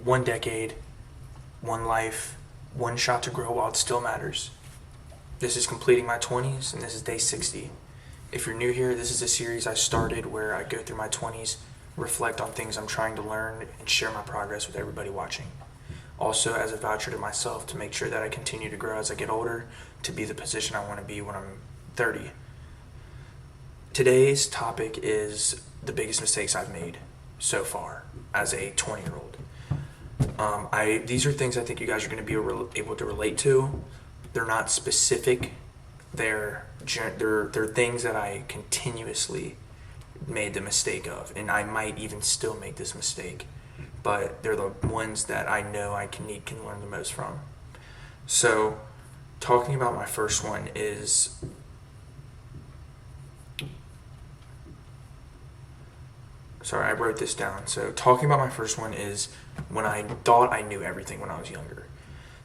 one decade, one life, one shot to grow while it still matters. This is completing my 20s, and this is day 60. If you're new here, this is a series I started where I go through my 20s, reflect on things I'm trying to learn, and share my progress with everybody watching. Also, as a voucher to myself to make sure that I continue to grow as I get older, to be the position I want to be when I'm 30. Today's topic is the biggest mistakes I've made so far as a 20-year-old. These are things I think you guys are going to be able to relate to. They're not specific. They're things that I continuously made the mistake of, and I might even still make this mistake. But they're the ones that I know I can learn the most from. So, talking about my first one is sorry, I wrote this down. So, talking about my first one is when I thought I knew everything when I was younger.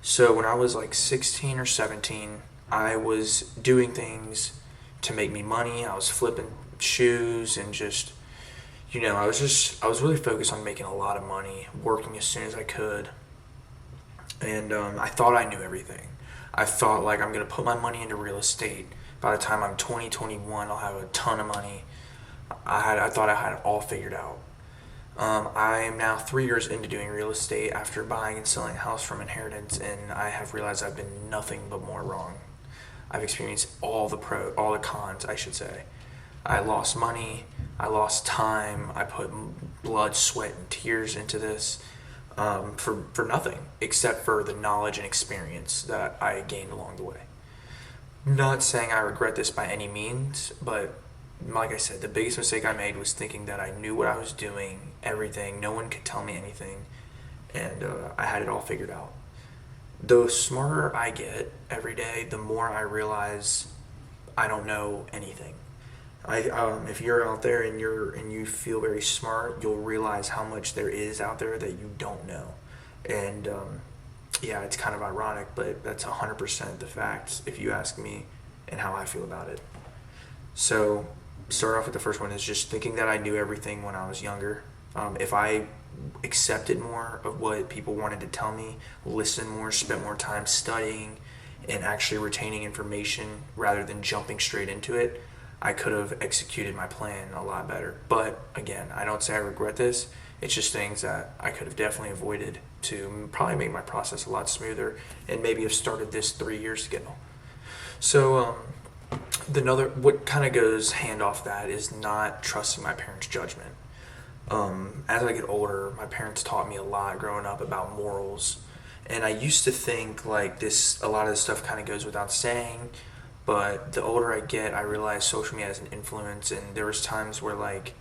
So, when I was like 16 or 17, I was doing things to make me money. I was flipping shoes and just, I was really focused on making a lot of money, working as soon as I could. And I thought I knew everything. I thought, like, I'm going to put my money into real estate. By the time I'm 20, 21, I'll have a ton of money. I thought I had it all figured out. I am now 3 years into doing real estate after buying and selling a house from inheritance, and I have realized I've been nothing but more wrong. I've experienced all the cons, I should say. I lost money, I lost time, I put blood, sweat, and tears into this for nothing, except for the knowledge and experience that I gained along the way. Not saying I regret this by any means, but like I said, the biggest mistake I made was thinking that I knew what I was doing, everything, no one could tell me anything, and I had it all figured out. The smarter I get every day, the more I realize I don't know anything. If you're out there and you feel very smart, you'll realize how much there is out there that you don't know. And it's kind of ironic, but that's 100% the facts if you ask me and how I feel about it. So, start off with the first one is just thinking that I knew everything when I was younger. If I accepted more of what people wanted to tell me, listened more, spent more time studying, and actually retaining information rather than jumping straight into it, I could have executed my plan a lot better. But again, I don't say I regret this. It's just things that I could have definitely avoided to probably make my process a lot smoother and maybe have started this 3 years ago. So, what kind of goes hand off that is not trusting my parents' judgment. As I get older, my parents taught me a lot growing up about morals, and I used to think like this. A lot of this stuff kind of goes without saying, but the older I get, I realize social media has an influence, and there was times where like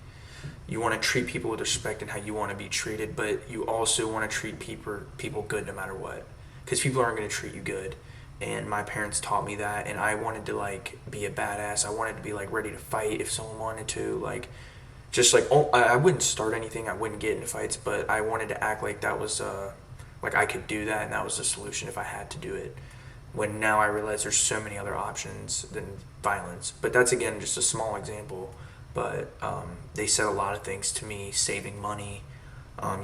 you want to treat people with respect and how you want to be treated, but you also want to treat people good no matter what, because people aren't going to treat you good. And my parents taught me that, and I wanted to like be a badass. I wanted to be like ready to fight if someone wanted to, like just like I wouldn't start anything, I wouldn't get into fights, but I wanted to act like that was like I could do that and that was the solution if I had to do it. When now I realize there's so many other options than violence. But that's again just a small example. But they said a lot of things to me, saving money,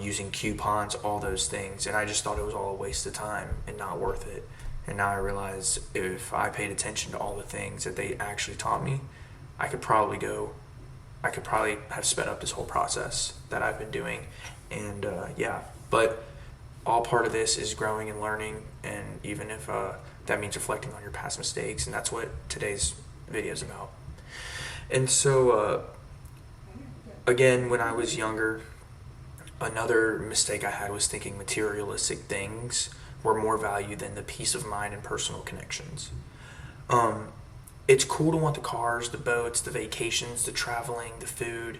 using coupons, all those things, and I just thought it was all a waste of time and not worth it. And now I realize if I paid attention to all the things that they actually taught me, I could probably have sped up this whole process that I've been doing. And but all part of this is growing and learning, and even if that means reflecting on your past mistakes, and that's what today's video is about. And so, again, when I was younger, another mistake I had was thinking materialistic things were more value than the peace of mind and personal connections. It's cool to want the cars, the boats, the vacations, the traveling, the food,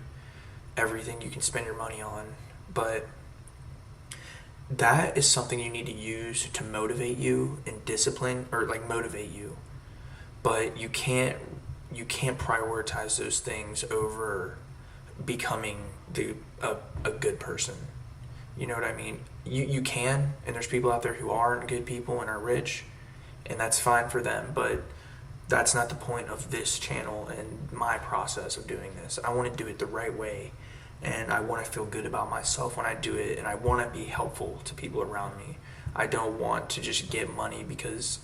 everything you can spend your money on, but that is something you need to use to motivate you and discipline, or like motivate you. But you can't prioritize those things over becoming a good person. You know what I mean? You can, and there's people out there who aren't good people and are rich, and that's fine for them, but that's not the point of this channel and my process of doing this. I want to do it the right way, and I want to feel good about myself when I do it, and I want to be helpful to people around me. I don't want to just get money because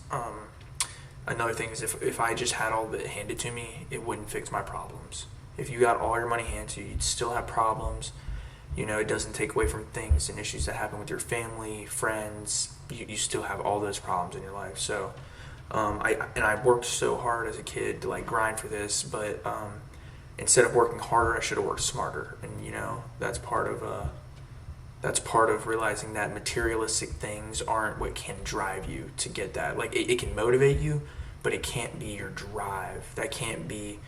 another thing is if I just had all of it handed to me, it wouldn't fix my problems. If you got all your money handed to you, you'd still have problems. It doesn't take away from things and issues that happen with your family, friends. You still have all those problems in your life. So, I worked so hard as a kid to like grind for this, but instead of working harder, I should have worked smarter. And that's part of realizing that materialistic things aren't what can drive you to get that. Like it can motivate you, but it can't be your drive. That can't be.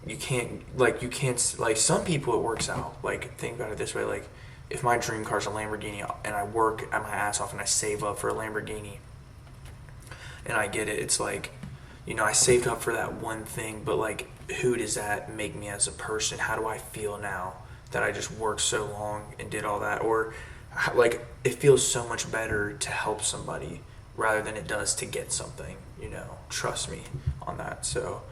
You can't like some people it works out. Like think about it this way, like if my dream car is a Lamborghini and I work at my ass off and I save up for a Lamborghini and I get it, it's like I saved up for that one thing, but like who does that make me as a person? How do I feel now that I just worked so long and did all that? Or like it feels so much better to help somebody rather than it does to get something. Trust me on that. So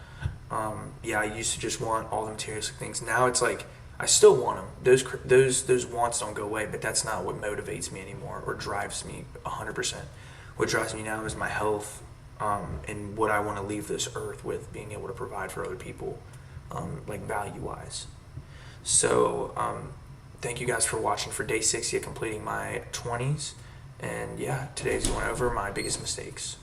I used to just want all the materialistic things. Now it's like I still want them. Those wants don't go away, but that's not what motivates me anymore or drives me 100%. What drives me now is my health, and what I want to leave this earth with, being able to provide for other people, like value-wise. So thank you guys for watching for day 60 of completing my 20s. And today's going over my biggest mistakes.